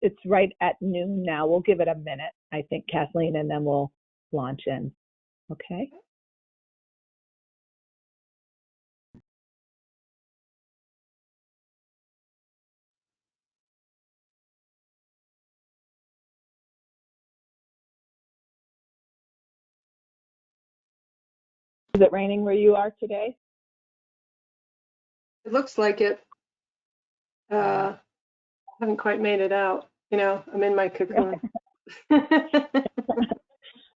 it's right at noon now. We'll give it a minute, I think, Kathleen, and then we'll launch in. Okay. Is it raining where you are today? It looks like it. Haven't quite made it out. You know, I'm in my cocoon.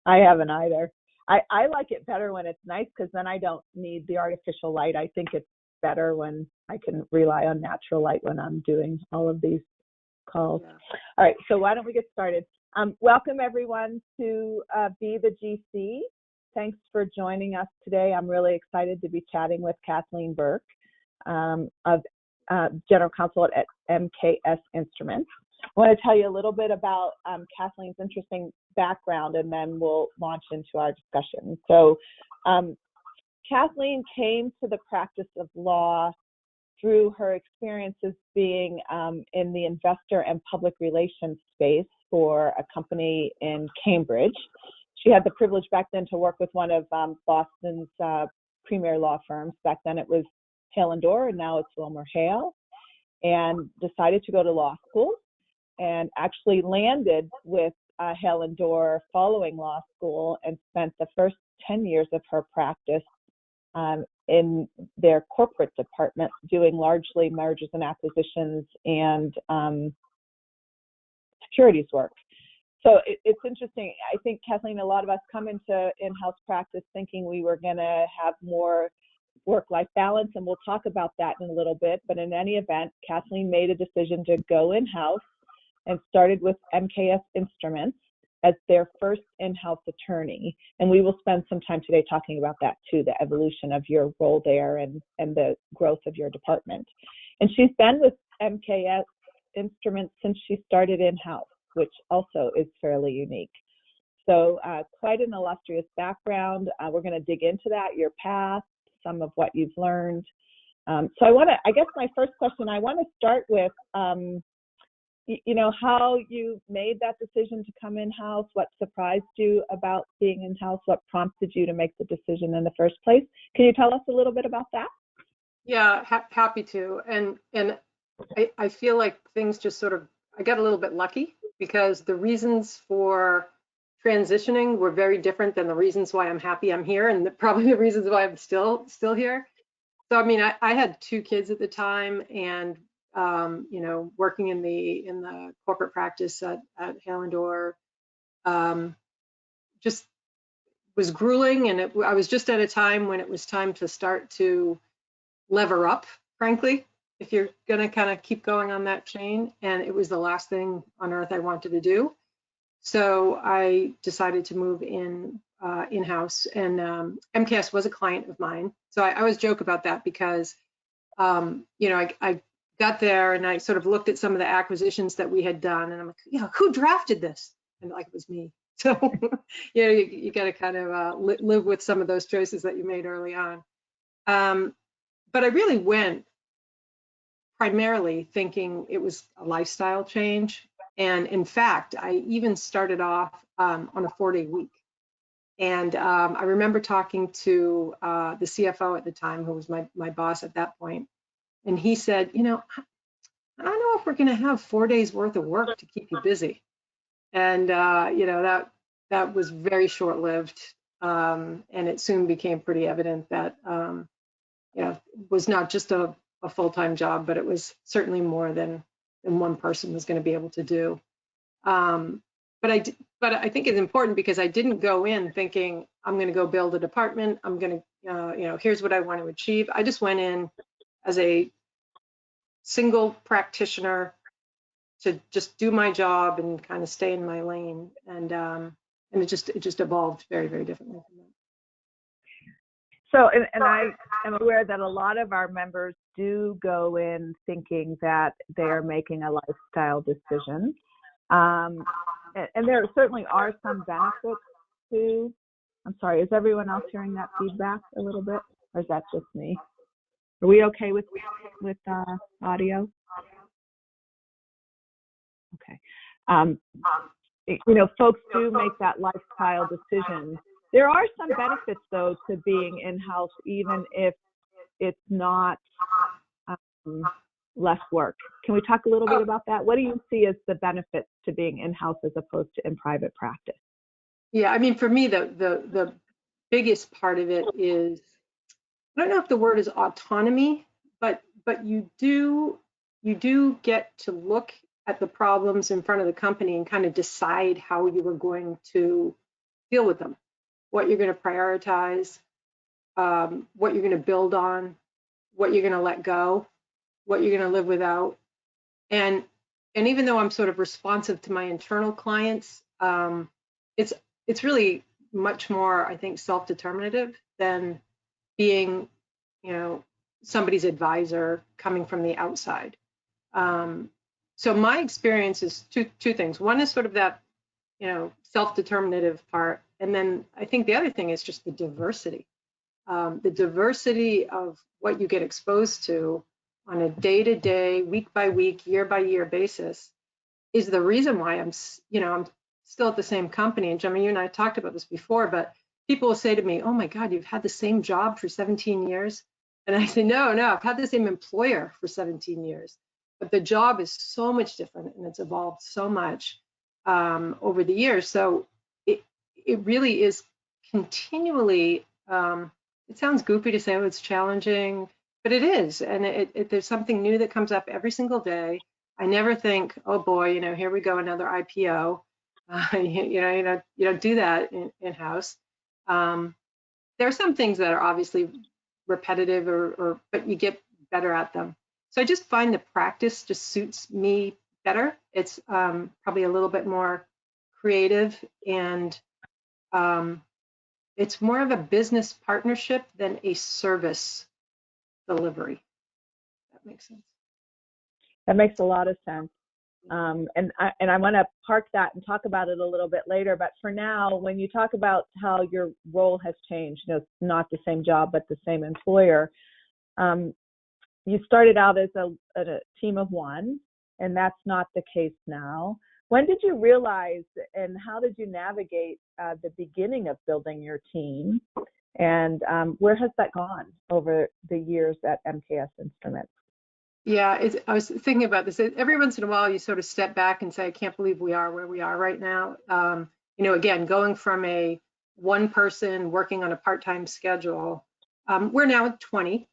I haven't either. I like it better when it's nice because then I don't need the artificial light. I think it's better when I can rely on natural light when I'm doing all of these calls. Yeah. All right, so why don't we get started? Welcome everyone to Be the GC. Thanks for joining us today. I'm really excited to be chatting with Kathleen Burke of General Counsel at MKS Instruments. I want to tell you a little bit about Kathleen's interesting background, and then we'll launch into our discussion. So Kathleen came to the practice of law through her experiences being in the investor and public relations space for a company in Cambridge. She had the privilege back then to work with one of Boston's premier law firms. Back then it was Hale & Dorr, and now it's WilmerHale, and decided to go to law school and actually landed with Hale & Dorr following law school and spent the first 10 years of her practice in their corporate department doing largely mergers and acquisitions and securities work. So it's interesting. I think, Kathleen, a lot of us come into in-house practice thinking we were going to have more work-life balance, and we'll talk about that in a little bit. But in any event, Kathleen made a decision to go in-house and started with MKS Instruments as their first in-house attorney. And we will spend some time today talking about that too, the evolution of your role there and the growth of your department. And she's been with MKS Instruments since she started in-house, which also is fairly unique. So quite an illustrious background. We're going to dig into that, your past, some of what you've learned. So I guess my first question, I want to start with, you know, how you made that decision to come in-house, what surprised you about being in-house, what prompted you to make the decision in the first place. Can you tell us a little bit about that? Yeah, happy to. And I feel like things just sort of, I got a little bit lucky because the reasons for transitioning were very different than the reasons why I'm happy I'm here, and probably the reasons why I'm still here. So I mean, I had 2 kids at the time, and you know, working in the corporate practice at Hale & Dorr just was grueling, and I was just at a time when it was time to start to lever up, frankly, if you're going to kind of keep going on that chain, and it was the last thing on earth I wanted to do. So I decided to move in-house, and MKS was a client of mine. So I always joke about that because, you know, I got there and I sort of looked at some of the acquisitions that we had done, and I'm like, you know, who drafted this? And like, it was me. So, you know, you got to kind of live with some of those choices that you made early on. But I really went primarily thinking it was a lifestyle change. And in fact, I even started off on a 4-day week. And I remember talking to the CFO at the time, who was my boss at that point. And he said, you know, I don't know if we're going to have 4 days worth of work to keep you busy. And, you know, that was very short-lived. And it soon became pretty evident that, you know, it was not just a full-time job, but it was certainly more than one person was going to be able to do. But I think it's important because I didn't go in thinking I'm going to go build a department. I'm going to, you know, here's what I want to achieve. I just went in as a single practitioner to just do my job and kind of stay in my lane. And it just evolved very, very differently from that. So, and I am aware that a lot of our members do go in thinking that they're making a lifestyle decision. And there certainly are some benefits to, I'm sorry, is everyone else hearing that feedback a little bit? Or is that just me? Are we okay with audio? Okay. Folks do make that lifestyle decision. There are some benefits, though, to being in-house, even if it's not less work. Can we talk a little bit about that? What do you see as the benefits to being in-house as opposed to in private practice? Yeah, I mean, for me, the biggest part of it is, I don't know if the word is autonomy, but you do get to look at the problems in front of the company and kind of decide how you are going to deal with them, what you're going to prioritize, what you're going to build on, what you're going to let go, what you're going to live without. And even though I'm sort of responsive to my internal clients, it's really much more, I think, self-determinative than being, somebody's advisor coming from the outside. So my experience is two things. One is sort of that, self-determinative part. And then I think the other thing is just the diversity. The diversity of what you get exposed to on a day-to-day, week-by-week, year-by-year basis is the reason why I'm still at the same company. And Gemma, you and I talked about this before, but people will say to me, "Oh my God, you've had the same job for 17 years?" And I say, no, I've had the same employer for 17 years. But the job is so much different and it's evolved so much over the years. So it really is continually, it sounds goofy to say, oh, it's challenging, but it is. And there's something new that comes up every single day. I never think, oh boy, here we go, another IPO. You don't do that in-house. There are some things that are obviously repetitive, but you get better at them. So I just find the practice just suits me better. It's probably a little bit more creative, and it's more of a business partnership than a service delivery. That makes sense. That makes a lot of sense. And I want to park that and talk about it a little bit later. But for now, when you talk about how your role has changed, it's not the same job, but the same employer. You started out as a team of one, and that's not the case now. When did you realize, and how did you navigate the beginning of building your team? And where has that gone over the years at MKS Instruments? Yeah, I was thinking about this. Every once in a while, you sort of step back and say, I can't believe we are where we are right now. Again, going from a one person working on a part-time schedule, we're now at 20.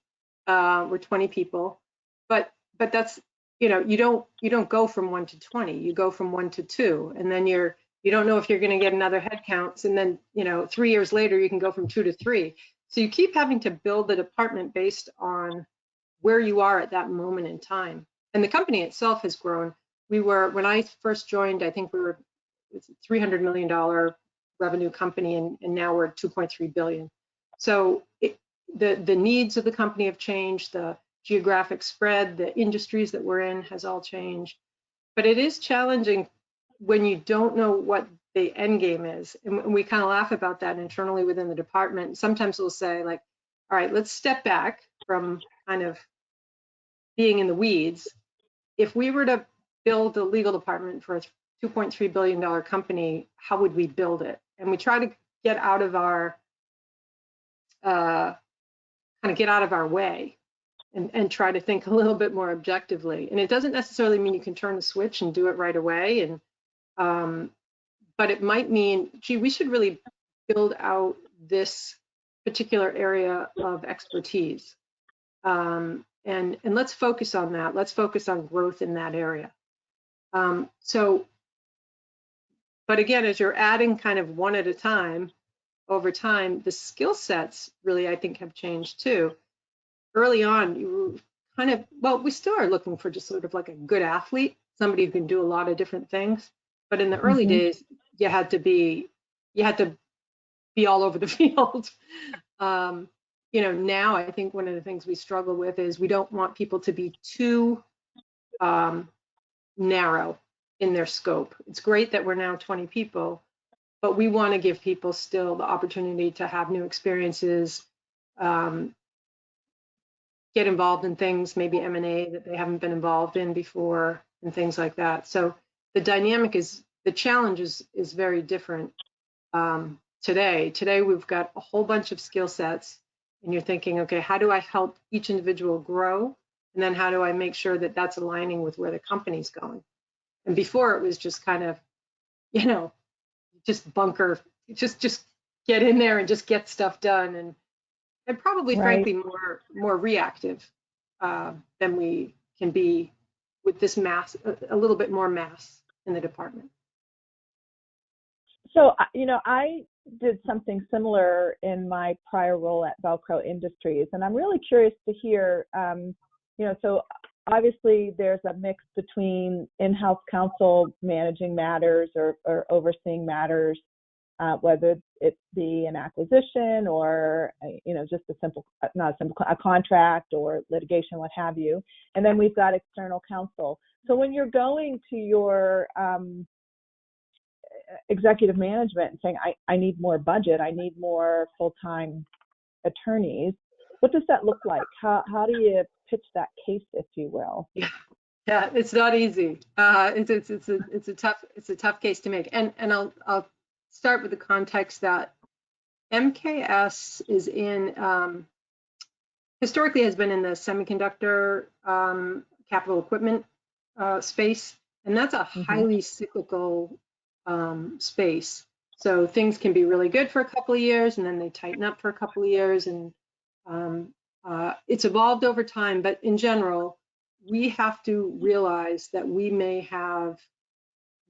We're 20 people, but that's, you don't go from 1 to 20. You go from 1 to 2, and then you don't know if you're going to get another head count. And then 3 years later, you can go from 2 to 3. So you keep having to build the department based on where you are at that moment in time. And the company itself has grown. When I first joined, I think we were a $300 million revenue company, and now we're at 2.3 billion. So the needs of the company have changed, the geographic spread, the industries that we're in has all changed. But it is challenging when you don't know what the end game is. And we kind of laugh about that internally within the department. Sometimes we'll say, like, all right, let's step back from kind of being in the weeds. If we were to build a legal department for a $2.3 billion company, how would we build it? And we try to get out of our way and try to think a little bit more objectively. And it doesn't necessarily mean you can turn the switch and do it right away. But it might mean, gee, we should really build out this particular area of expertise. And let's focus on that. Let's focus on growth in that area. But again, as you're adding kind of one at a time, over time, the skill sets really, I think, have changed too. Early on, you were we still are looking for just sort of like a good athlete, somebody who can do a lot of different things. But in the early days, you had to be all over the field. Now I think one of the things we struggle with is we don't want people to be too narrow in their scope. It's great that we're now 20 people, but we want to give people still the opportunity to have new experiences, get involved in things, maybe M&A that they haven't been involved in before, and things like that. So the challenge is very different today. Today we've got a whole bunch of skill sets, and you're thinking, okay, how do I help each individual grow? And then how do I make sure that that's aligning with where the company's going? And before it was just kind of, just bunker, just get in there and just get stuff done, and probably, Right. frankly, more reactive than we can be with this mass, a little bit more mass in the department. So, I did something similar in my prior role at Velcro Industries, and I'm really curious to hear, so obviously there's a mix between in-house counsel managing matters or overseeing matters, whether it be an acquisition or, just a contract or litigation, what have you. And then we've got external counsel. So when you're going to your executive management and saying, I need more budget, I need more full-time attorneys, what does that look like? How do you pitch that case, if you will? Yeah, it's not easy. It's a tough case to make. And I'll start with the context that MKS is in historically has been in the semiconductor capital equipment space, and that's a highly cyclical space. So things can be really good for a couple of years, and then they tighten up for a couple of years, and it's evolved over time. But in general, we have to realize that we may have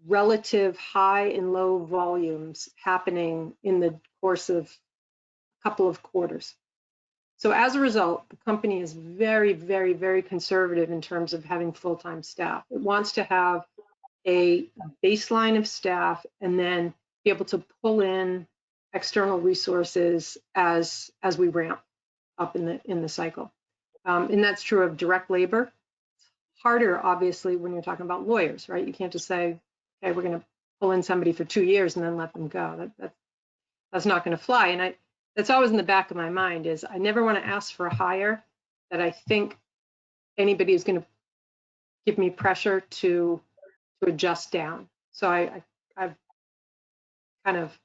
relative high and low volumes happening in the course of a couple of quarters. So as a result, the company is very, very, very conservative in terms of having full-time staff. It wants to have a baseline of staff and then be able to pull in external resources as we ramp up in the cycle. And that's true of direct labor. It's harder, obviously, when you're talking about lawyers, right? You can't just say, okay, we're going to pull in somebody for 2 years and then let them go. That's not going to fly. And that's always in the back of my mind is I never want to ask for a hire that I think anybody is going to give me pressure to adjust down. So I've kind of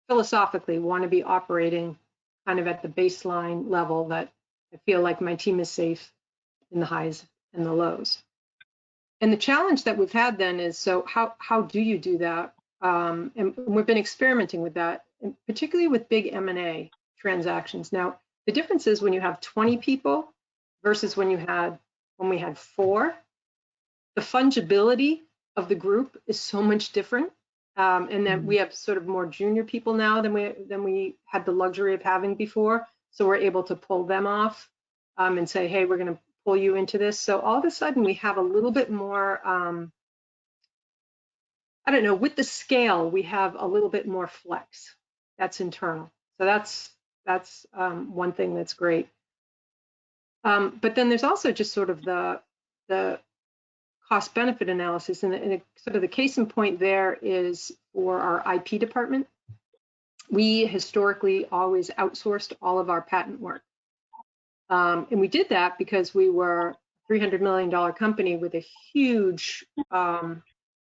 philosophically want to be operating kind of at the baseline level that I feel like my team is safe in the highs and the lows. And the challenge that we've had then is, so how do you do that? And we've been experimenting with that, and particularly with big M&A transactions. Now, the difference is when you have 20 people versus when we had 4, the fungibility of the group is so much different. And then we have sort of more junior people now than we had the luxury of having before. So we're able to pull them off and say, hey, we're going to pull you into this. So all of a sudden we have a little bit more, I don't know, with the scale, we have a little bit more flex. That's internal. So that's one thing that's great. But then there's also just sort of the cost benefit analysis, and sort of the case in point there is for our IP department. We historically always outsourced all of our patent work. And we did that because we were a $300 million company with a huge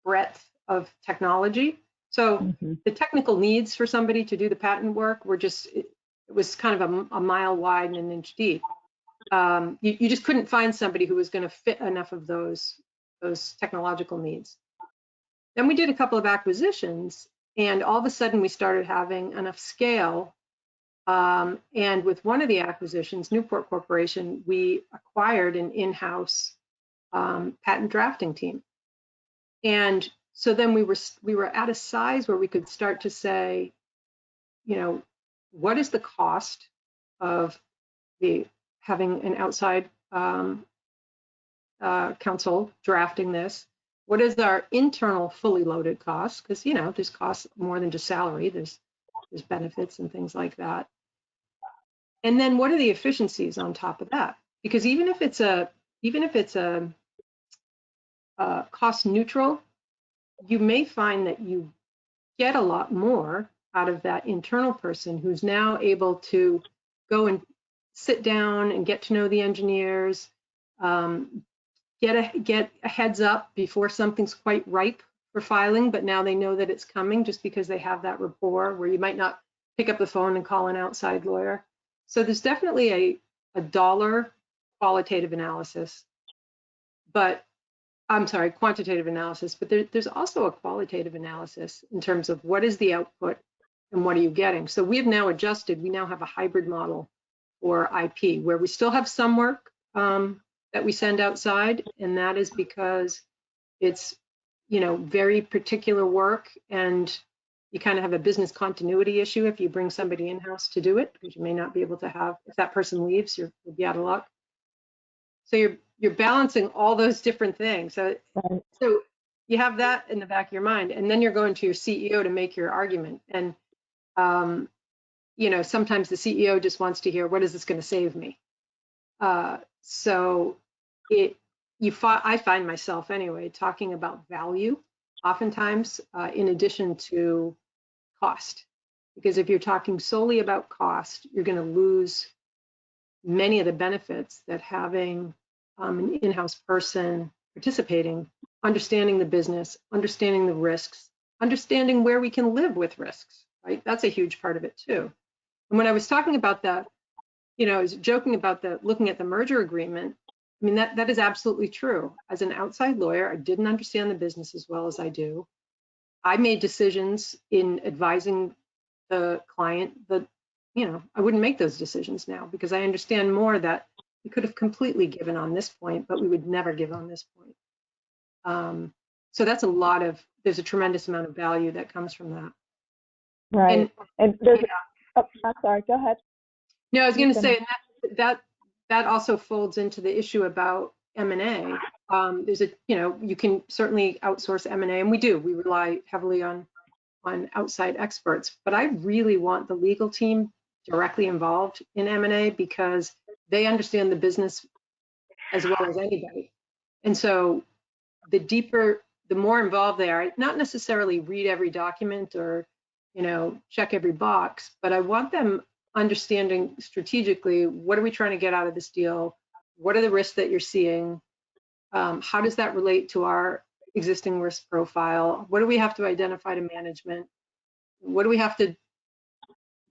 breadth of technology. So the technical needs for somebody to do the patent work were just, it was kind of a mile wide and an inch deep. You just couldn't find somebody who was going to fit enough of those technological needs. Then we did a couple of acquisitions, and all of a sudden we started having enough scale. And with one of the acquisitions, Newport Corporation, we acquired an in-house patent drafting team. And so then we were at a size where we could start to say, what is the cost of having an outside counsel drafting this? What is our internal fully loaded cost? Because there's costs more than just salary. There's benefits and things like that. And then what are the efficiencies on top of that? Because even if it's a cost neutral, you may find that you get a lot more out of that internal person who's now able to go and sit down and get to know the engineers, get a heads up before something's quite ripe for filing, but now they know that it's coming just because they have that rapport where you might not pick up the phone and call an outside lawyer. So there's definitely a dollar qualitative analysis, but I'm sorry, quantitative analysis, but there's also a qualitative analysis in terms of what is the output and what are you getting. So we have now adjusted, we now have a hybrid model for IP where we still have some work that we send outside, and that is because it's, you know, very particular work, and you kind of have a business continuity issue if you bring somebody in-house to do it, because you may not be able to have, if that person leaves, you'll be out of luck. So you're balancing all those different things. So you have that in the back of your mind, and then you're going to your CEO to make your argument. And you know, sometimes the CEO just wants to hear, what is this going to save me? So I find myself anyway talking about value oftentimes in addition to cost, because if you're talking solely about cost, you're going to lose many of the benefits that having an in-house person participating, understanding the business, understanding the risks, understanding where we can live with risks, right? That's a huge part of it too. And when I was talking about that, you know, I was joking about looking at the merger agreement. I mean, that is absolutely true. As an outside lawyer, I didn't understand the business as well as I do. I made decisions in advising the client that, you know, I wouldn't make those decisions now because I understand more that we could have completely given on this point, but we would never give on this point. So that's there's a tremendous amount of value that comes from that. Right. And there's, oh, I'm sorry, go ahead. No, I was going to say that also folds into the issue about M&A. There's you know, you can certainly outsource M&A, and we do. We rely heavily on outside experts, but I really want the legal team directly involved in M&A because they understand the business as well as anybody. And so the more involved they are, not necessarily read every document or, you know, check every box, but I want them understanding strategically, what are we trying to get out of this deal? What are the risks that you're seeing? How does that relate to our existing risk profile? What do we have to identify to management? What do we have to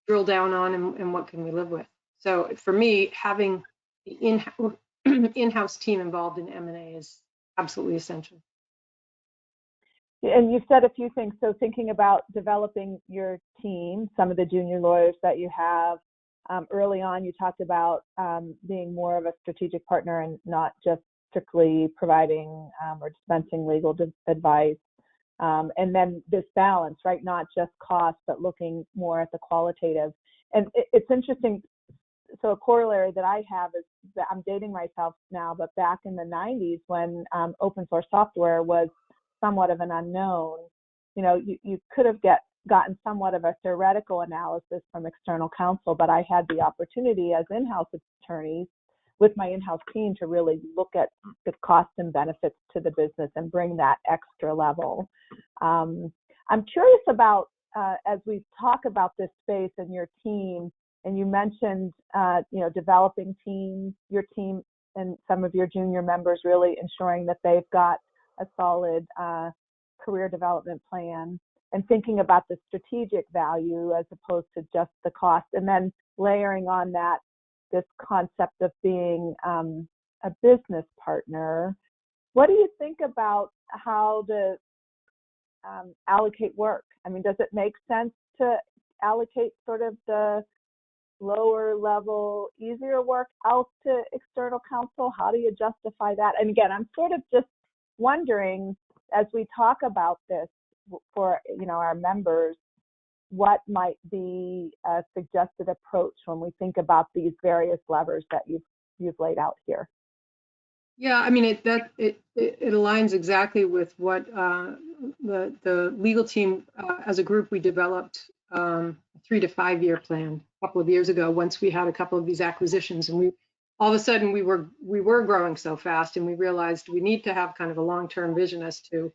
drill down on, and what can we live with? So for me, having the in-house team involved in M&A is absolutely essential. And you said a few things. So thinking about developing your team, some of the junior lawyers that you have, early on, you talked about being more of a strategic partner and not just strictly providing or dispensing legal advice. And then this balance, right? Not just cost, but looking more at the qualitative. And it's interesting. So a corollary that I have is that I'm dating myself now, but back in the 90s when open source software was somewhat of an unknown, you know, you could have gotten somewhat of a theoretical analysis from external counsel, but I had the opportunity as in-house attorneys with my in-house team to really look at the costs and benefits to the business and bring that extra level. I'm curious about, as we talk about this space and your team, and you mentioned, you know, developing teams, your team and some of your junior members really ensuring that they've got a solid career development plan, and thinking about the strategic value as opposed to just the cost, and then layering on that this concept of being a business partner. What do you think about how to allocate work? I mean, does it make sense to allocate sort of the lower level, easier work out to external counsel? How do you justify that? And again, I'm sort of just wondering, as we talk about this for, you know, our members, what might be a suggested approach when we think about these various levers that you've laid out here? Yeah, I mean, it aligns exactly with what the legal team as a group we developed a 3 to 5 year plan a couple of years ago. Once we had a couple of these acquisitions, and all of a sudden we were growing so fast, and we realized we need to have kind of a long-term vision as to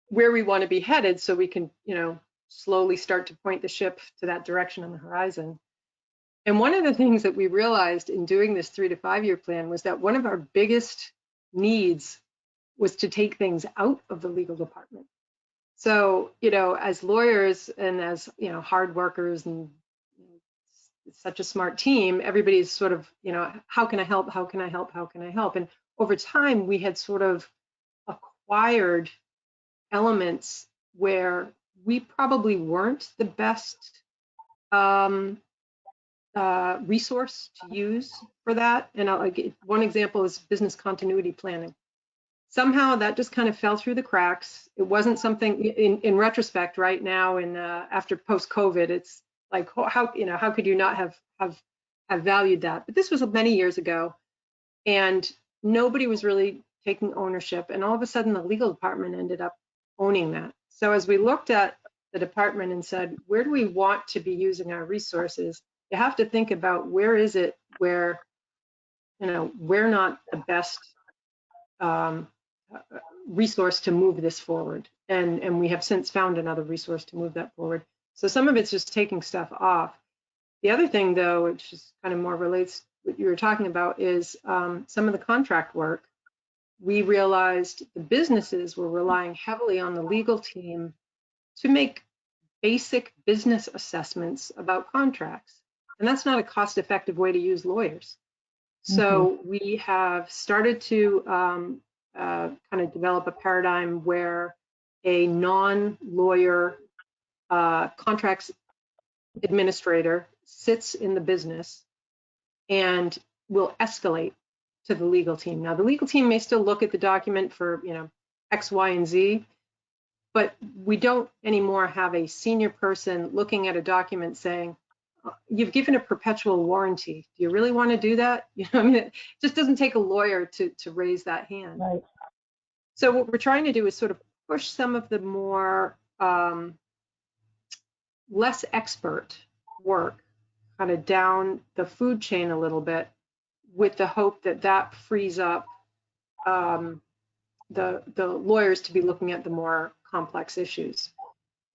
where we want to be headed, so we can, you know, slowly start to point the ship to that direction on the horizon. And one of the things that we realized in doing this 3 to 5 year plan was that one of our biggest needs was to take things out of the legal department. So, as lawyers and as, hard workers and such a smart team, everybody's sort of, how can I help? How can I help? How can I help? And over time, we had sort of acquired elements where we probably weren't the best resource to use for that. And one example is business continuity planning. Somehow that just kind of fell through the cracks. It wasn't something in retrospect right now, and after post-COVID, it's like, how could you not have valued that? But this was many years ago, and nobody was really taking ownership. And all of a sudden, the legal department ended up owning that. So as we looked at the department and said, where do we want to be using our resources? You have to think about where is it where, we're not the best resource to move this forward. And we have since found another resource to move that forward. So some of it's just taking stuff off. The other thing, though, which is kind of more relates to what you were talking about, is some of the contract work. We realized the businesses were relying heavily on the legal team to make basic business assessments about contracts. And that's not a cost-effective way to use lawyers. So we have started to kind of develop a paradigm where a non-lawyer contracts administrator sits in the business and will escalate to the legal team. Now, the legal team may still look at the document for, X, Y, and Z, but we don't anymore have a senior person looking at a document saying, you've given a perpetual warranty. Do you really want to do that? It just doesn't take a lawyer to raise that hand. Right. So what we're trying to do is sort of push some of the more less expert work kind of down the food chain a little bit, with the hope that that frees up the lawyers to be looking at the more complex issues.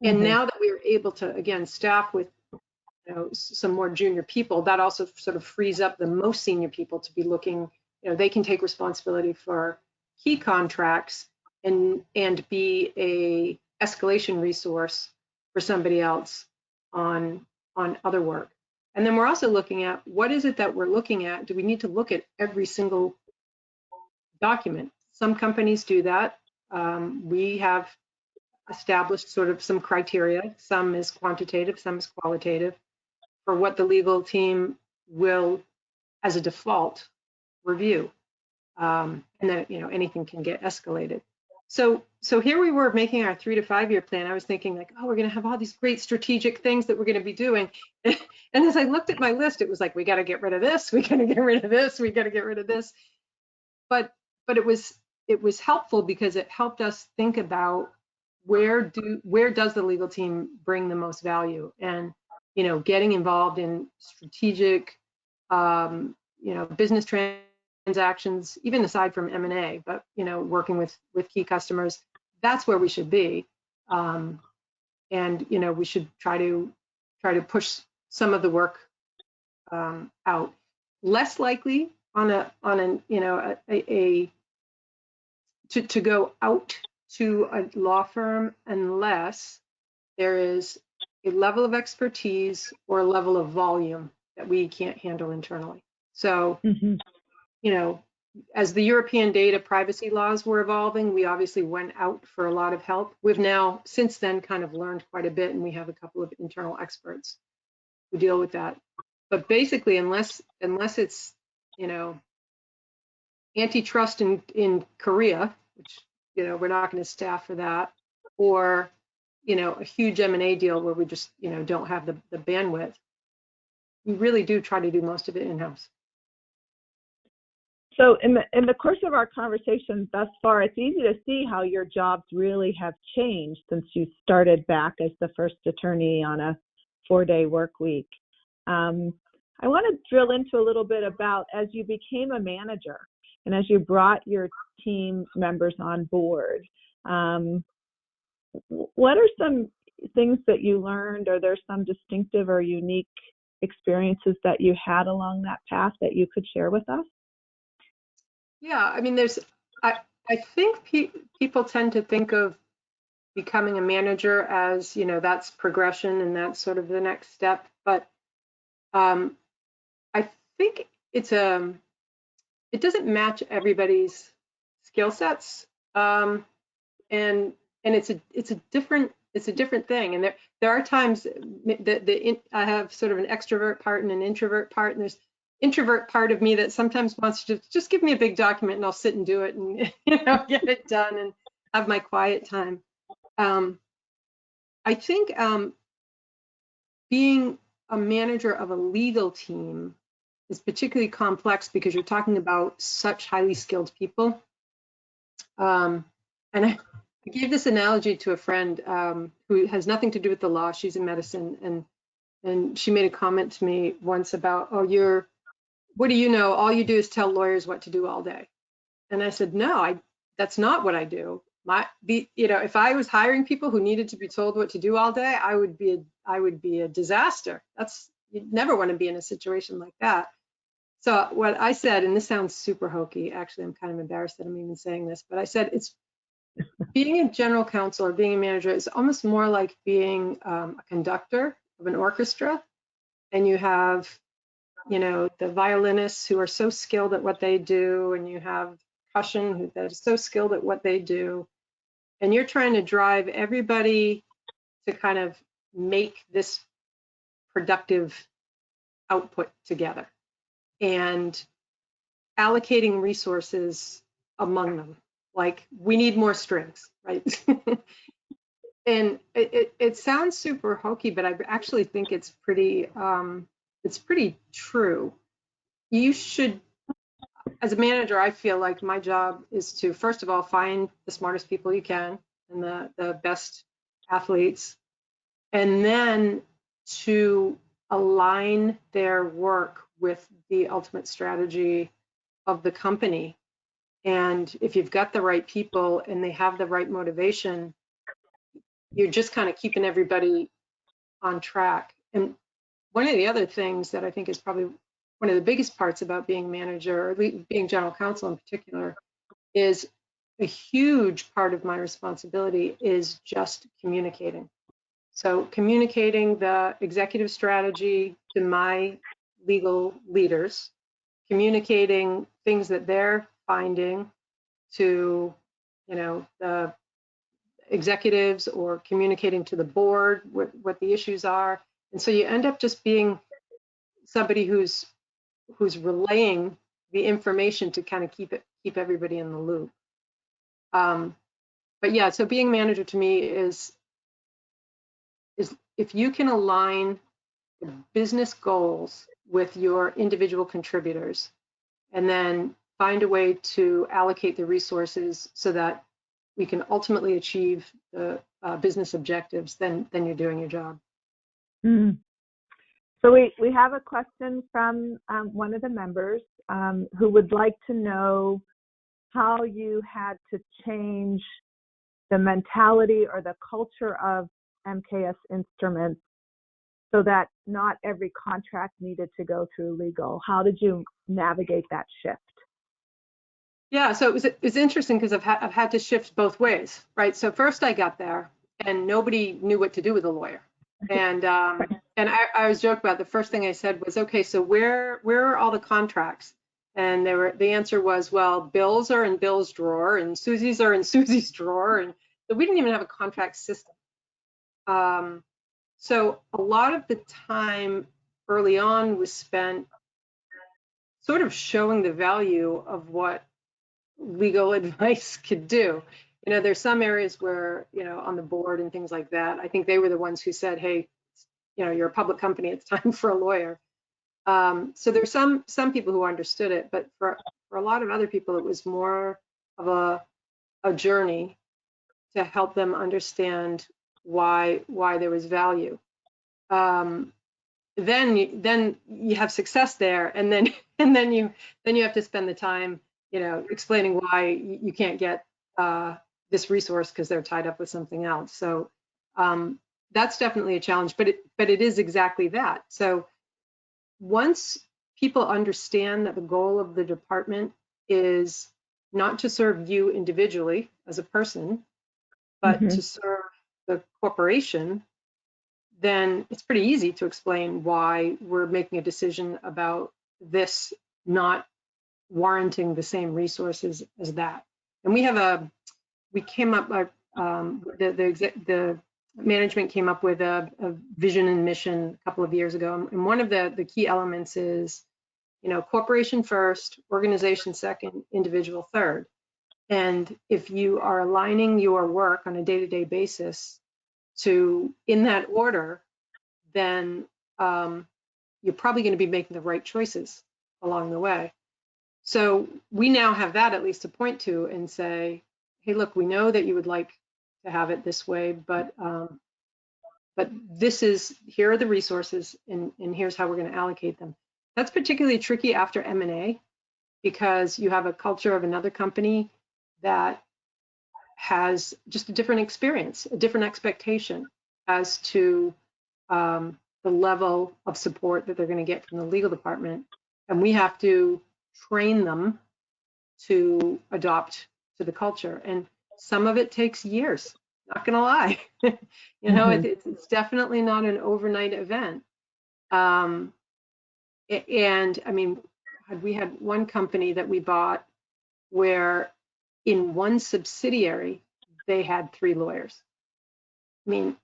And now that we're able to, again, staff with some more junior people, that also sort of frees up the most senior people to be looking, they can take responsibility for key contracts and be a escalation resource for somebody else on other work. And then we're also looking at, what is it that we're looking at? Do we need to look at every single document? Some companies do that. We have established sort of some criteria. Some is quantitative, some is qualitative, for what the legal team will, as a default, review. And then, anything can get escalated. So here we were making our 3 to 5 year plan. I was thinking like, oh, we're going to have all these great strategic things that we're going to be doing. And as I looked at my list, it was like, we got to get rid of this. We got to get rid of this. We got to get rid of this. But it was helpful because it helped us think about where does the legal team bring the most value, and getting involved in strategic business transactions, even aside from M&A, but working with key customers, that's where we should be. And we should try to push some of the work out. Less likely to go out to a law firm unless there is a level of expertise or a level of volume that we can't handle internally. So, as the European data privacy laws were evolving, we obviously went out for a lot of help. We've now since then kind of learned quite a bit, and we have a couple of internal experts who deal with that. But basically, unless it's, antitrust in Korea, which, we're not going to staff for that, or, a huge M&A deal where we just, don't have the bandwidth, we really do try to do most of it in-house. So in the course of our conversation thus far, it's easy to see how your jobs really have changed since you started back as the first attorney on a 4-day work week. I want to drill into a little bit about, as you became a manager and as you brought your team members on board, what are some things that you learned? Are there some distinctive or unique experiences that you had along that path that you could share with us? Yeah, I mean, I think people tend to think of becoming a manager as, you know, that's progression and that's sort of the next step. But I think it doesn't match everybody's skill sets, and it's a different thing. And there are times that I have sort of an extrovert part and an introvert part, and there's introvert part of me that sometimes wants to just give me a big document and I'll sit and do it and get it done and have my quiet time. I think being a manager of a legal team is particularly complex because you're talking about such highly skilled people. And I gave this analogy to a friend who has nothing to do with the law. She's in medicine, and she made a comment to me once about, oh, what do you know? All you do is tell lawyers what to do all day. And I said, no, that's not what I do. If I was hiring people who needed to be told what to do all day, I would be a disaster. You'd never want to be in a situation like that. So what I said, and this sounds super hokey, actually, I'm kind of embarrassed that I'm even saying this, but I said it's being a general counsel or being a manager is almost more like being a conductor of an orchestra, and you have, the violinists who are so skilled at what they do, and you have percussion that is so skilled at what they do, and you're trying to drive everybody to kind of make this productive output together, and allocating resources among them. Like, we need more strings, right? And it sounds super hokey, but I actually think it's pretty true. You should, as a manager, I feel like my job is to, first of all, find the smartest people you can and the best athletes, and then to align their work with the ultimate strategy of the company. And if you've got the right people and they have the right motivation, you're just kind of keeping everybody on track. And one of the other things that I think is probably one of the biggest parts about being manager, or being general counsel in particular, is a huge part of my responsibility is just communicating. So communicating the executive strategy to my legal leaders, communicating things that they're finding to, the executives, or communicating to the board what the issues are. And so you end up just being somebody who's relaying the information to kind of keep everybody in the loop. But yeah, so being manager to me is if you can align the business goals with your individual contributors, and then find a way to allocate the resources so that we can ultimately achieve the business objectives, then you're doing your job. Mm. So we have a question from one of the members who would like to know how you had to change the mentality or the culture of MKS Instruments so that not every contract needed to go through legal. How did you navigate that shift? Yeah, so it was interesting because I've had to shift both ways, right? So first I got there and nobody knew what to do with a lawyer. And I always joke about, the first thing I said was, okay, so where are all the contracts? And the answer was, well, Bill's are in Bill's drawer and Susie's are in Susie's drawer. And so we didn't even have a contract system. So a lot of the time early on was spent sort of showing the value of what legal advice could do. There's some areas where, on the board and things like that, I think they were the ones who said, hey, you're a public company, it's time for a lawyer. So there's some people who understood it, but for a lot of other people, it was more of a journey to help them understand why there was value. Then you have success there, and then you have to spend the time, explaining why you can't get this resource because they're tied up with something else. So that's definitely a challenge, but it is exactly that. So once people understand that the goal of the department is not to serve you individually as a person, But to serve the corporation, then it's pretty easy to explain why we're making a decision about this not warranting the same resources as that. And we came up, the management came up with a vision and mission a couple of years ago. And one of the key elements is, corporation first, organization second, individual third. And if you are aligning your work on a day-to-day basis in that order, then you're probably going to be making the right choices along the way. So we now have that at least to point to and say, hey, look, we know that you would like to have it this way, but here are the resources, and here's how we're going to allocate them. That's particularly tricky after M&A, because you have a culture of another company that has just a different experience, a different expectation as to the level of support that they're going to get from the legal department. And we have to train them to adopt to the culture. And some of it takes years, not going to lie. It's definitely not an overnight event. And I mean, we had one company that we bought where in one subsidiary, they had 3 lawyers. I mean,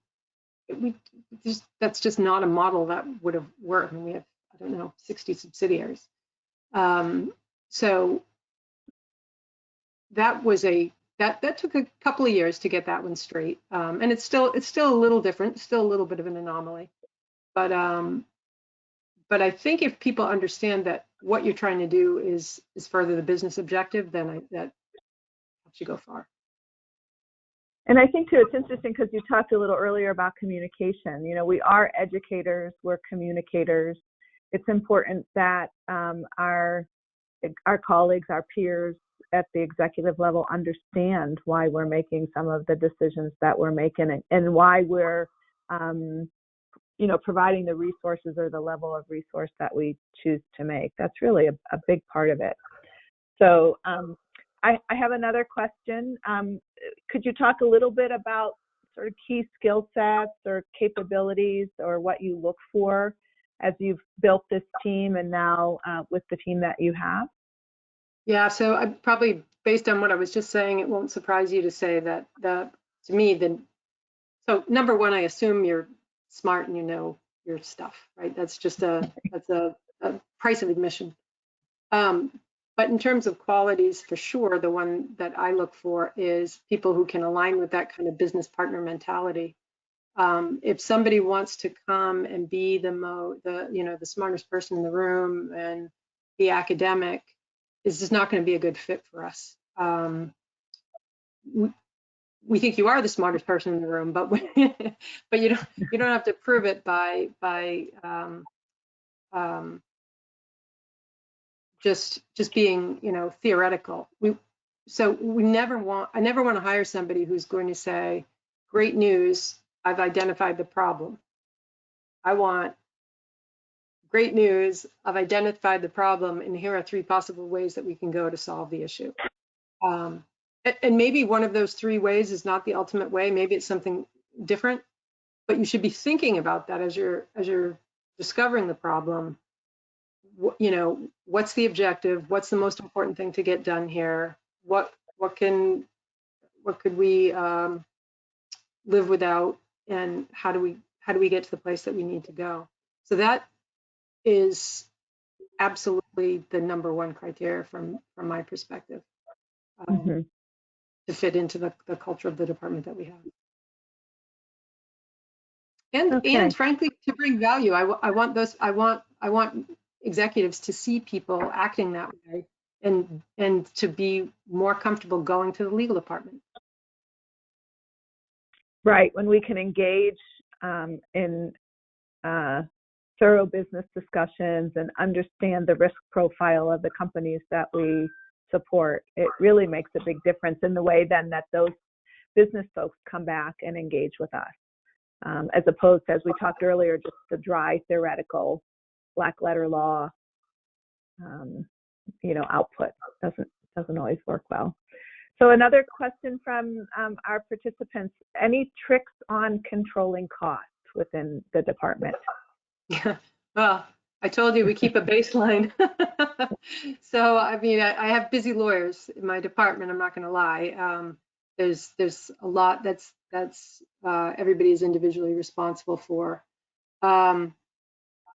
that's just not a model that would have worked. I mean, we have, 60 subsidiaries. So that was that took a couple of years to get that one straight. And it's still a little different, still a little bit of an anomaly. But I think if people understand that what you're trying to do is further the business objective, then that helps you go far. And I think too, it's interesting because you talked a little earlier about communication. We are educators, we're communicators. It's important that our colleagues, our peers at the executive level understand why we're making some of the decisions that we're making, and why we're providing the resources or the level of resource that we choose to make. That's really a big part of it. So I have another question. Could you talk a little bit about sort of key skill sets or capabilities or what you look for as you've built this team and now with the team that you have? Yeah, so I probably, based on what I was just saying, it won't surprise you to say that to me, so number one, I assume you're smart and you know your stuff, right? That's just a price of admission. But in terms of qualities, for sure, the one that I look for is people who can align with that kind of business partner mentality. If somebody wants to come and be the smartest person in the room and be academic, is just not going to be a good fit for us. We think you are the smartest person in the room, but but you don't have to prove it by just being theoretical. I never want to hire somebody who's going to say, great news, I've identified the problem. I want great news, I've identified the problem, and here are 3 possible ways that we can go to solve the issue. And maybe one of those 3 ways is not the ultimate way. Maybe it's something different, but you should be thinking about that as you're discovering the problem. What's the objective? What's the most important thing to get done here? What could we live without, and how do we get to the place that we need to go? So that is absolutely the number one criteria from my perspective, to fit into the culture of the department that we have. And frankly, to bring value. I want executives to see people acting that way, and to be more comfortable going to the legal department. Right, when we can engage in thorough business discussions and understand the risk profile of the companies that we support, it really makes a big difference in the way then that those business folks come back and engage with us, as opposed to, as we talked earlier, just the dry theoretical black letter law output doesn't always work well. So another question from our participants, any tricks on controlling costs within the department? Yeah, well, I told you we keep a baseline. So, I mean, I have busy lawyers in my department, I'm not going to lie. There's a lot that's everybody is individually responsible for.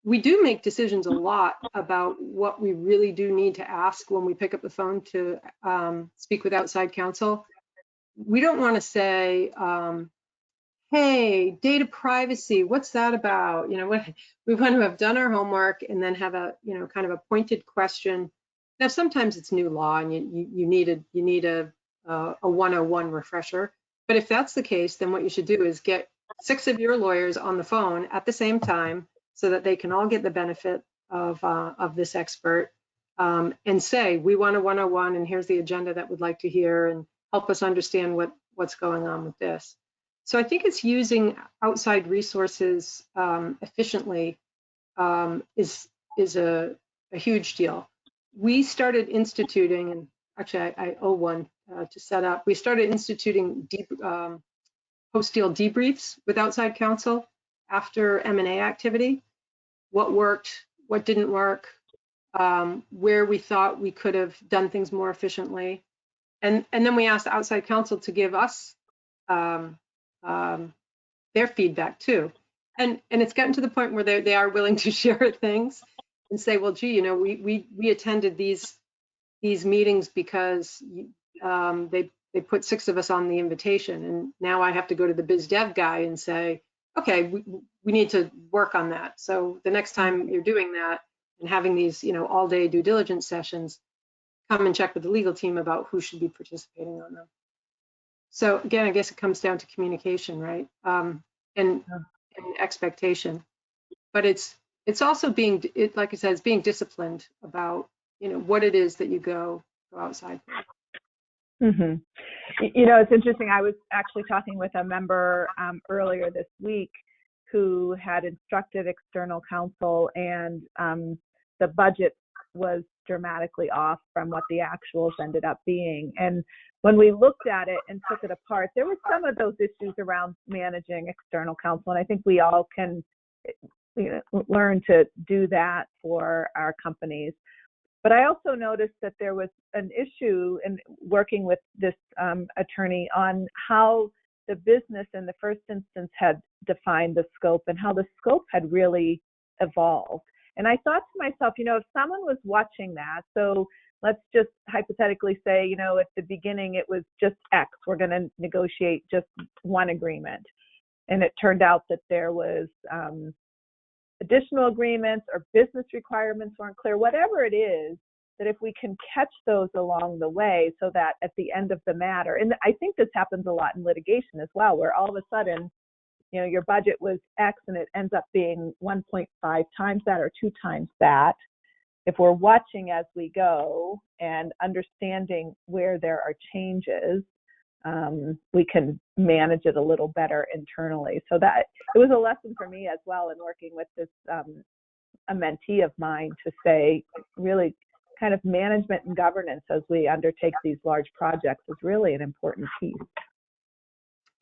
We do make decisions a lot about what we really do need to ask when we pick up the phone to speak with outside counsel. We don't want to say, hey, data privacy, what's that about? You know, we want to have done our homework and then have a, you know, kind of a pointed question. Now, sometimes it's new law and you need a 101 refresher. But if that's the case, then what you should do is get 6 of your lawyers on the phone at the same time so that they can all get the benefit of this expert, and say, we want a 101 and here's the agenda that we'd like to hear, and help us understand what's going on with this. So I think it's using outside resources efficiently is a huge deal. We started instituting, and actually I owe one to set up. We started instituting post-deal debriefs with outside counsel after M&A activity. What worked, what didn't work, where we thought we could have done things more efficiently, and then we asked outside counsel to give us their feedback too. And it's gotten to the point where they are willing to share things and say, well, gee, you know, we attended these meetings because they put 6 of us on the invitation, and now I have to go to the biz dev guy and say, okay, we need to work on that. So the next time you're doing that and having these, you know, all day due diligence sessions, come and check with the legal team about who should be participating on them. So again, I guess it comes down to communication, right? And expectation. But it's also like I said, it's being disciplined about, you know, what it is that you go outside for. Mm-hmm. You know, it's interesting. I was actually talking with a member earlier this week who had instructed external counsel, and the budget was dramatically off from what the actuals ended up being. And when we looked at it and took it apart, there were some of those issues around managing external counsel, and I think we all can, you know, learn to do that for our companies. But I also noticed that there was an issue in working with this attorney on how the business in the first instance had defined the scope and how the scope had really evolved. And I thought to myself, you know, if someone was watching that, so let's just hypothetically say, you know, at the beginning it was just X, we're going to negotiate just one agreement. And it turned out that there was additional agreements or business requirements weren't clear, whatever it is, that if we can catch those along the way so that at the end of the matter, and I think this happens a lot in litigation as well, where all of a sudden, you know, your budget was X and it ends up being 1.5 times that or 2 times that. If we're watching as we go and understanding where there are changes, we can manage it a little better internally. So that it was a lesson for me as well in working with this a mentee of mine to say, really kind of management and governance as we undertake these large projects is really an important piece.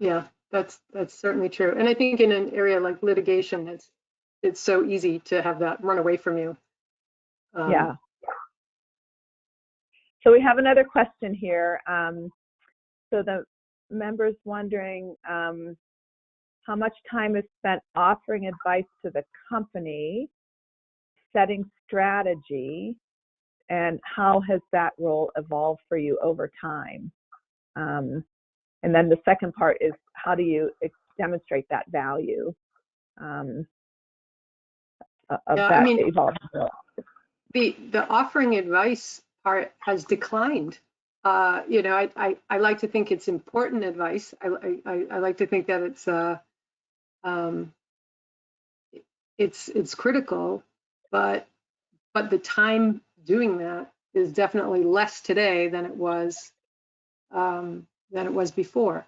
Yeah, that's certainly true. And I think in an area like litigation, it's so easy to have that run away from you. Yeah. So we have another question here. So the member's wondering how much time is spent offering advice to the company, setting strategy, and how has that role evolved for you over time? And then the second part is, how do you demonstrate that value of that evolving role? The offering advice part has declined. You know, I like to think it's important advice. I like to think that it's critical, but the time doing that is definitely less today than it was before.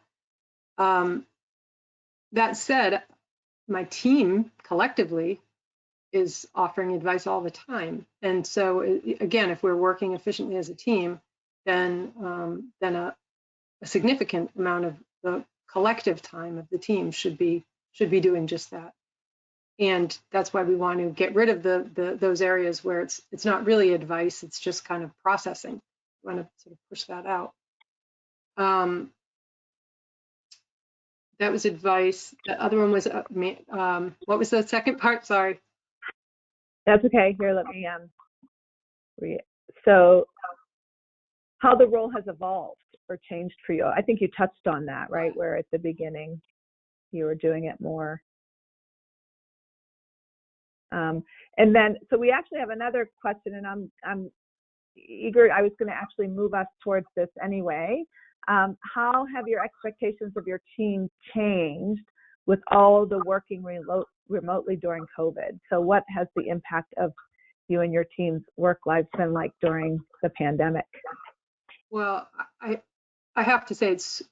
That said, my team collectively is offering advice all the time, and so again, if we're working efficiently as a team, then a significant amount of the collective time of the team should be doing just that. And that's why we want to get rid of those areas where it's not really advice, it's just kind of processing. We want to sort of push that out. That was advice. The other one was, what was the second part? Sorry. That's okay. Here, let me read. So, how the role has evolved or changed for you. I think you touched on that, right? Where at the beginning you were doing it more. And then, so we actually have another question, and I'm eager. I was going to actually move us towards this anyway. How have your expectations of your team changed with all the working remotely during COVID? So what has the impact of you and your team's work lives been like during the pandemic? Well, I have to say, it's,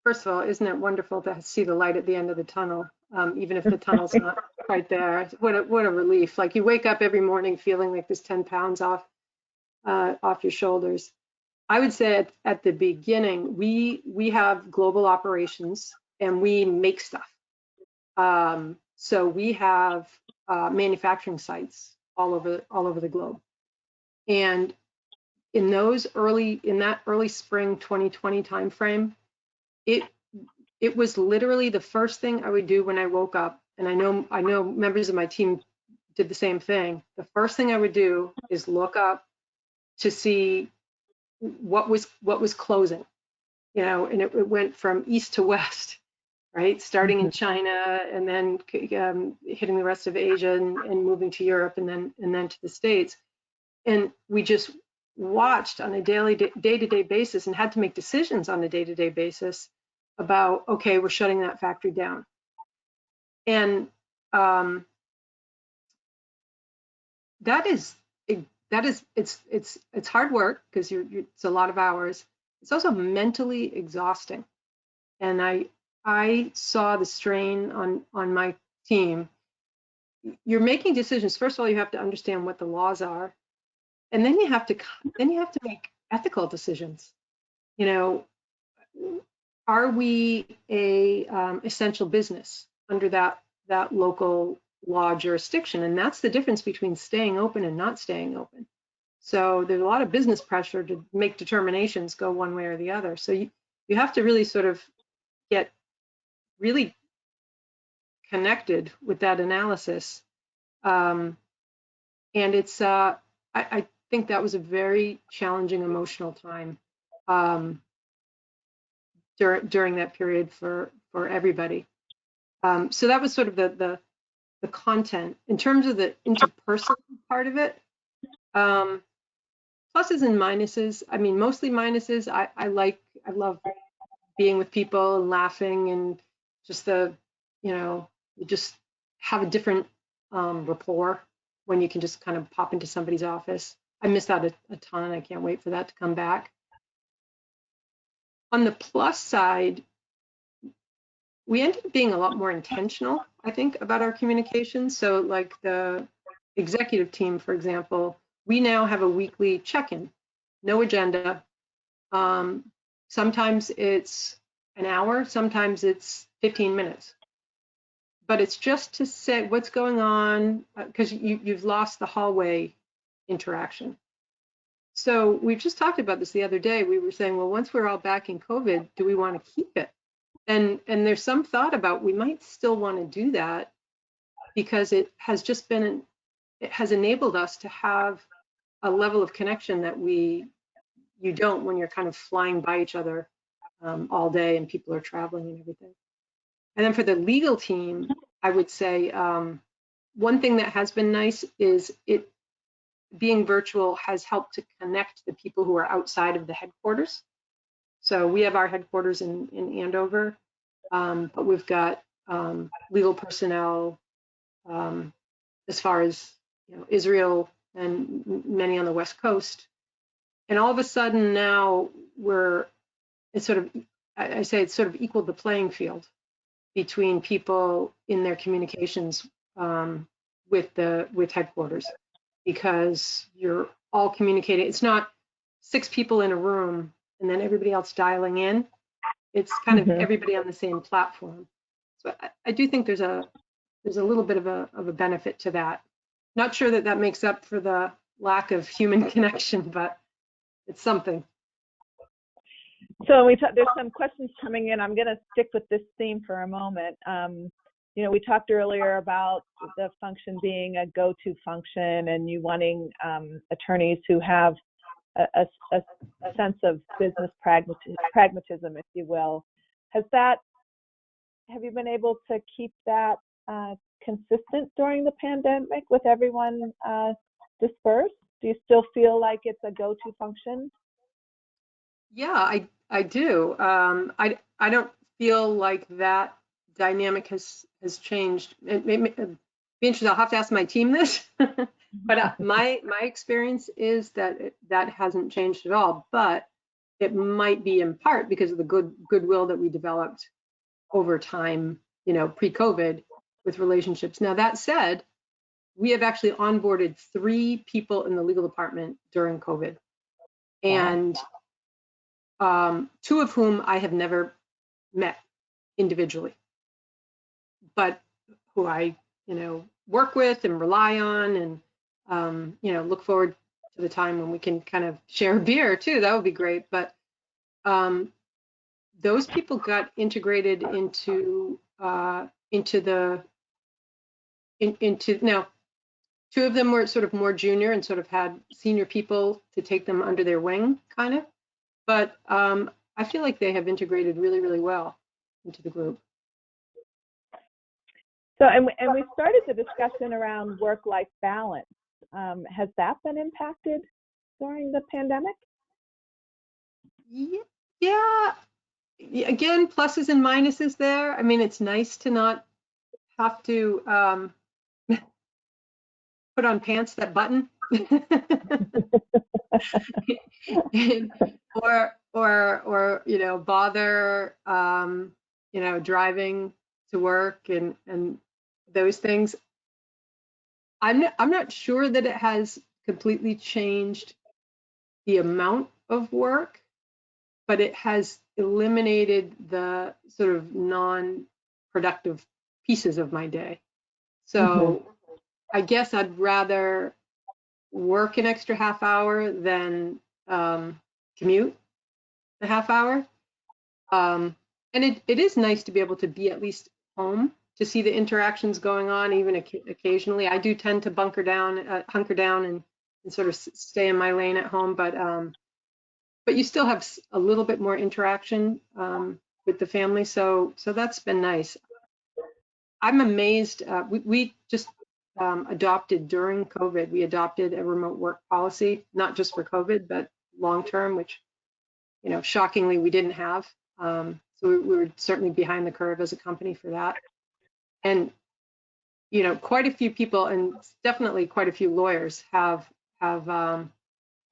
first of all, isn't it wonderful to see the light at the end of the tunnel, even if the tunnel's not quite there? What a relief. Like, you wake up every morning feeling like there's 10 pounds off your shoulders. I would say at the beginning, we have global operations and we make stuff. So we have manufacturing sites all over the globe. And in that early spring 2020 timeframe, it was literally the first thing I would do when I woke up. And I know members of my team did the same thing. The first thing I would do is look up to see what was closing, and it went from east to west, right? Starting in China and then hitting the rest of Asia and moving to Europe and then to the States. And we just watched on a day-to-day basis and had to make decisions on a day-to-day basis about, okay, we're shutting that factory down. And it's hard work because it's a lot of hours. It's also mentally exhausting. And I saw the strain on my team. You're making decisions. First of all, you have to understand what the laws are, and then you have to make ethical decisions. Are we a essential business under that local law jurisdiction? And that's the difference between staying open and not staying open. So there's a lot of business pressure to make determinations go one way or the other. So you have to really sort of get really connected with that analysis. And it's I think that was a very challenging emotional time during that period for everybody. So that was sort of the content. In terms of the interpersonal part of it, pluses and minuses. I mean, mostly minuses. I love being with people and laughing and just you just have a different rapport when you can just kind of pop into somebody's office. I missed out a ton. I can't wait for that to come back. On the plus side, we ended up being a lot more intentional, I think, about our communications. So like the executive team, for example, we now have a weekly check-in, no agenda. Sometimes it's an hour, sometimes it's 15 minutes. But it's just to say what's going on, because you've lost the hallway interaction. So we've just talked about this the other day. We were saying, well, once we're all back in COVID, do we want to keep it? And there's some thought about we might still want to do that because it has enabled us to have a level of connection that you don't when you're kind of flying by each other all day and people are traveling and everything. And then for the legal team, I would say one thing that has been nice is being virtual has helped to connect the people who are outside of the headquarters. So we have our headquarters in Andover, but we've got legal personnel as far as Israel and many on the West Coast. And all of a sudden now it's sort of equaled the playing field between people in their communications with headquarters, because you're all communicating. It's not 6 people in a room and then everybody else dialing in. it's kind of everybody on the same platform. So I do think there's a little bit of a benefit to that. Not sure that that makes up for the lack of human connection, but it's something. So there's some questions coming in. I'm going to stick with this theme for a moment. You know, we talked earlier about the function being a go-to function, and you wanting attorneys who have a sense of business pragmatism, if you will. Have you been able to keep that consistent during the pandemic with everyone dispersed? Do you still feel like it's a go-to function? Yeah, I do. I don't feel like that dynamic has changed. It may be interesting. I'll have to ask my team this, but my experience is that that hasn't changed at all. But it might be in part because of the goodwill that we developed over time, you know, pre-COVID with relationships. Now that said, we have actually onboarded 3 people in the legal department during COVID, and 2 of whom I have never met individually, but who I, you know, work with and rely on, and you know, look forward to the time when we can kind of share a beer too. That would be great. But those people got integrated into now 2 of them were sort of more junior and sort of had senior people to take them under their wing, kind of. But I feel like they have integrated really, really well into the group. So, and we started the discussion around work-life balance. Has that been impacted during the pandemic? Yeah. Again, pluses and minuses there. I mean, it's nice to not have to put on pants that button. or you know, bother you know, driving to work and those things. I'm not sure that it has completely changed the amount of work, but it has eliminated the sort of non-productive pieces of my day. So I guess I'd rather work an extra half hour than commute a half hour. And it is nice to be able to be at least home to see the interactions going on, even occasionally. I do tend to hunker down and sort of stay in my lane at home, but you still have a little bit more interaction with the family, so that's been nice. I'm amazed. We just adopted during COVID. We adopted a remote work policy, not just for COVID, but long term, which, you know, shockingly we didn't have. So we were certainly behind the curve as a company for that. And, you know, quite a few people, and definitely quite a few lawyers have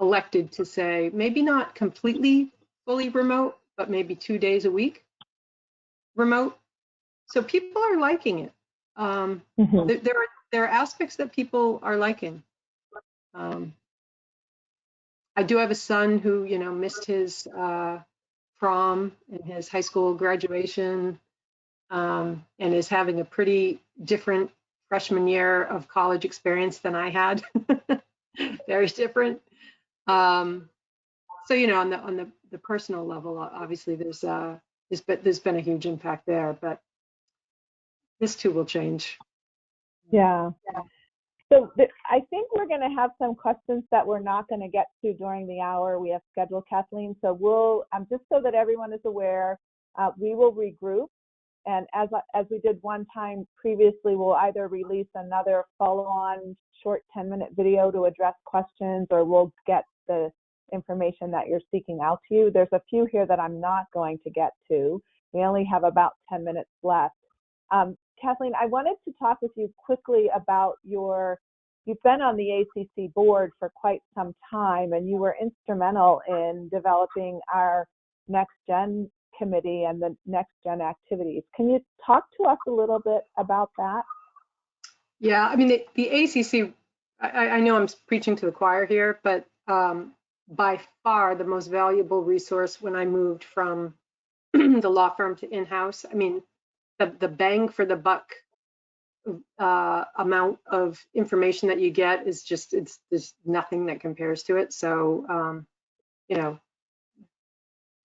elected to say maybe not completely fully remote, but maybe 2 days a week remote. So people are liking it. There are aspects that people are liking. I do have a son who, you know, missed his prom and his high school graduation, and is having a pretty different freshman year of college experience than I had. Very different. So, you know, on the personal level, obviously there's been a huge impact there, but this too will change. Yeah. So I think we're going to have some questions that we're not going to get to during the hour we have scheduled, Kathleen. So we'll, just so that everyone is aware, we will regroup. And as we did one time previously, we'll either release another follow-on short 10-minute video to address questions, or we'll get the information that you're seeking out to you. There's a few here that I'm not going to get to. We only have about 10 minutes left. Kathleen, I wanted to talk with you quickly about you've been on the ACC board for quite some time, and you were instrumental in developing our Next Gen committee and the Next Gen activities. Can you talk to us a little bit about that? Yeah, I mean, the ACC, I know I'm preaching to the choir here, but by far the most valuable resource when I moved from the law firm to in-house. I mean, the bang for the buck amount of information that you get is just, there's nothing that compares to it. So, you know,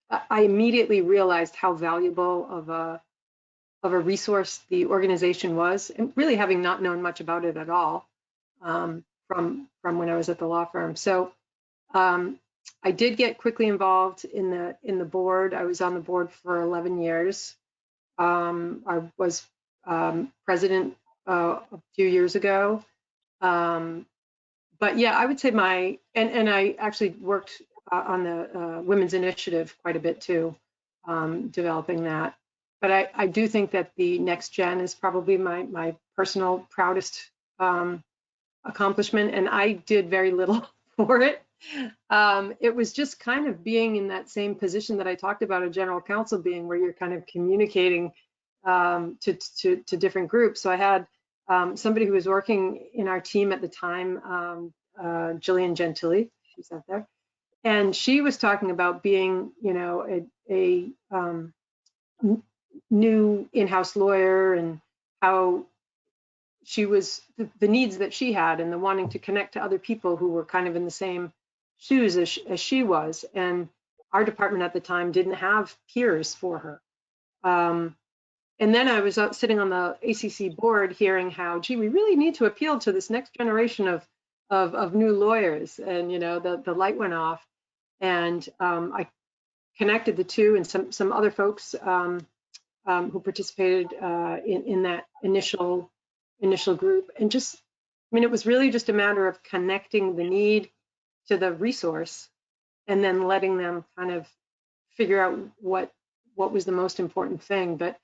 I immediately realized how valuable of a resource the organization was, and really having not known much about it at all from when I was at the law firm. So I did get quickly involved in the board. I was on the board for 11 years. I was president a few years ago. But yeah, I would say and I actually worked on the Women's Initiative quite a bit too, developing that. But I do think that the next gen is probably my personal proudest accomplishment, and I did very little for it. It was just kind of being in that same position that I talked about a general counsel being, where you're kind of communicating to different groups. So I had somebody who was working in our team at the time, Jillian Gentili, she's out there, and she was talking about being, you know, a new in-house lawyer, and how she was, the needs that she had, and the wanting to connect to other people who were kind of in the same shoes as she was. And our department at the time didn't have peers for her. And then I was sitting on the ACC board hearing how, gee, we really need to appeal to this next generation of new lawyers. And, you know, the light went off, and I connected the two, and some other folks who participated in that initial group. And just, I mean, it was really just a matter of connecting the need to the resource, and then letting them kind of figure out what was the most important thing. But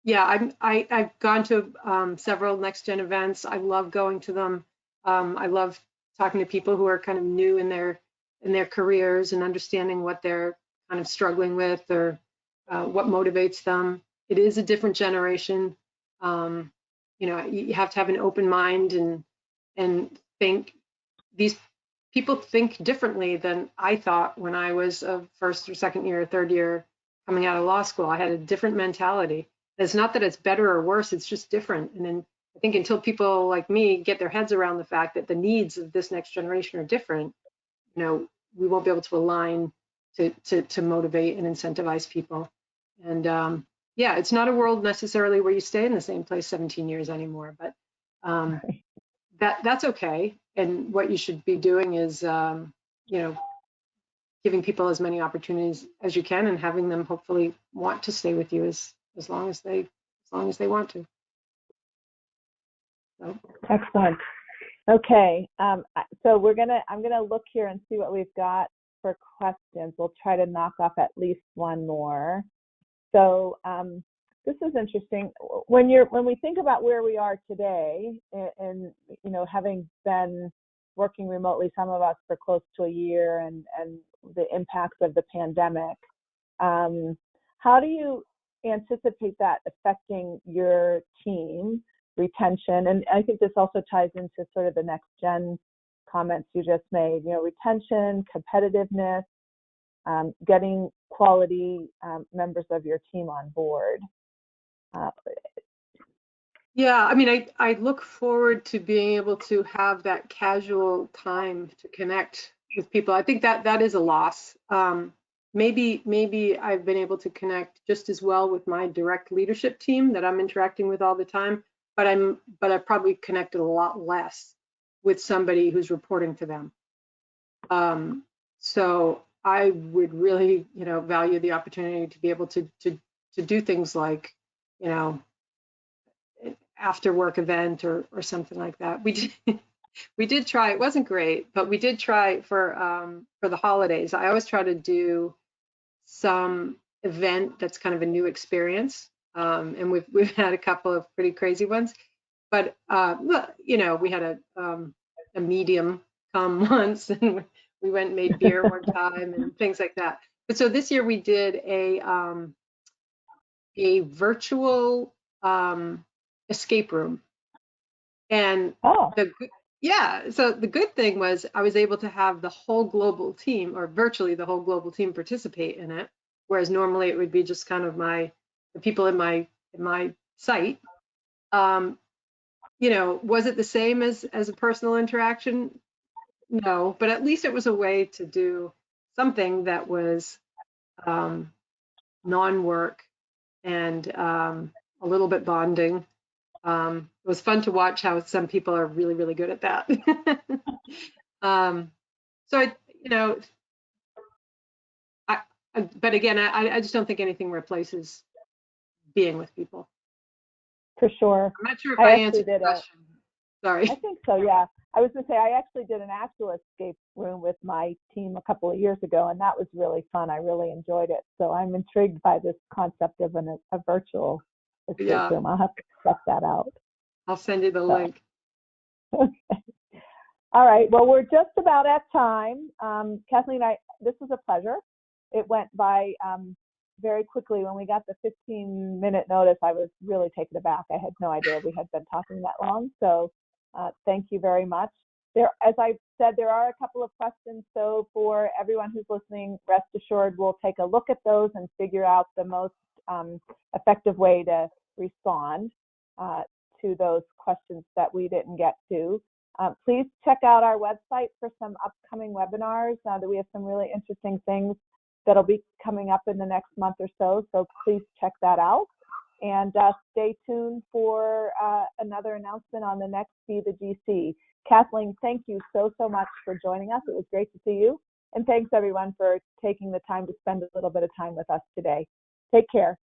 yeah, I've gone to several next gen events. I love going to them. I love talking to people who are kind of new in their careers, and understanding what they're kind of struggling with, or what motivates them. It is a different generation. You know, you have to have an open mind, and think. These people think differently than I thought when I was a first or second year or third year coming out of law school. I had a different mentality. It's not that it's better or worse, it's just different. And then I think until people like me get their heads around the fact that the needs of this next generation are different, you know, we won't be able to align to motivate and incentivize people. And yeah, it's not a world necessarily where you stay in the same place 17 years anymore, but that's okay. And what you should be doing is, you know, giving people as many opportunities as you can, and having them hopefully want to stay with you as long as they want to. So. Excellent. Okay, so I'm gonna look here and see what we've got for questions. We'll try to knock off at least one more. So this is interesting. When we think about where we are today, and you know, having been working remotely, some of us for close to a year, and the impacts of the pandemic, how do you anticipate that affecting your team retention? And I think this also ties into sort of the next gen comments you just made. You know, retention, competitiveness, getting quality members of your team on board. Yeah, I mean, I look forward to being able to have that casual time to connect with people. I think that is a loss. Maybe I've been able to connect just as well with my direct leadership team that I'm interacting with all the time, but I've probably connected a lot less with somebody who's reporting to them. So I would really, you know, value the opportunity to be able to do things like, you know, after work event or something like that. We did try. It wasn't great, but we did try for the holidays. I always try to do some event that's kind of a new experience, and we've had a couple of pretty crazy ones. But you know, we had a medium come once, and we went and made beer one time and things like that. But so this year we did a virtual escape room, and so the good thing was I was able to have the whole global team, or virtually the whole global team, participate in it. whereas normally it would be just kind of the people in my site. You know, was it the same as a personal interaction? No, but at least it was a way to do something that was non-work and a little bit bonding. It was fun to watch how some people are really, really good at that. So you know, but again, I just don't think anything replaces being with people. For sure. I'm not sure if I answered the question. Sorry. I think so, yeah. I was going to say, I actually did an actual escape room with my team a couple of years ago, and that was really fun. I really enjoyed it. So I'm intrigued by this concept of a virtual escape room. I'll have to check that out. I'll send you the link. Okay. All right. Well, we're just about at time. Kathleen, this was a pleasure. It went by very quickly. When we got the 15-minute notice, I was really taken aback. I had no idea we had been talking that long. So thank you very much. As I said, there are a couple of questions. So for everyone who's listening, rest assured, we'll take a look at those and figure out the most effective way to respond to those questions that we didn't get to. Please check out our website for some upcoming webinars. That we have some really interesting things that'll be coming up in the next month or so. So please check that out. And stay tuned for another announcement on the next Be the GC. Kathleen, thank you so much for joining us. It was great to see you. And thanks everyone for taking the time to spend a little bit of time with us today. Take care.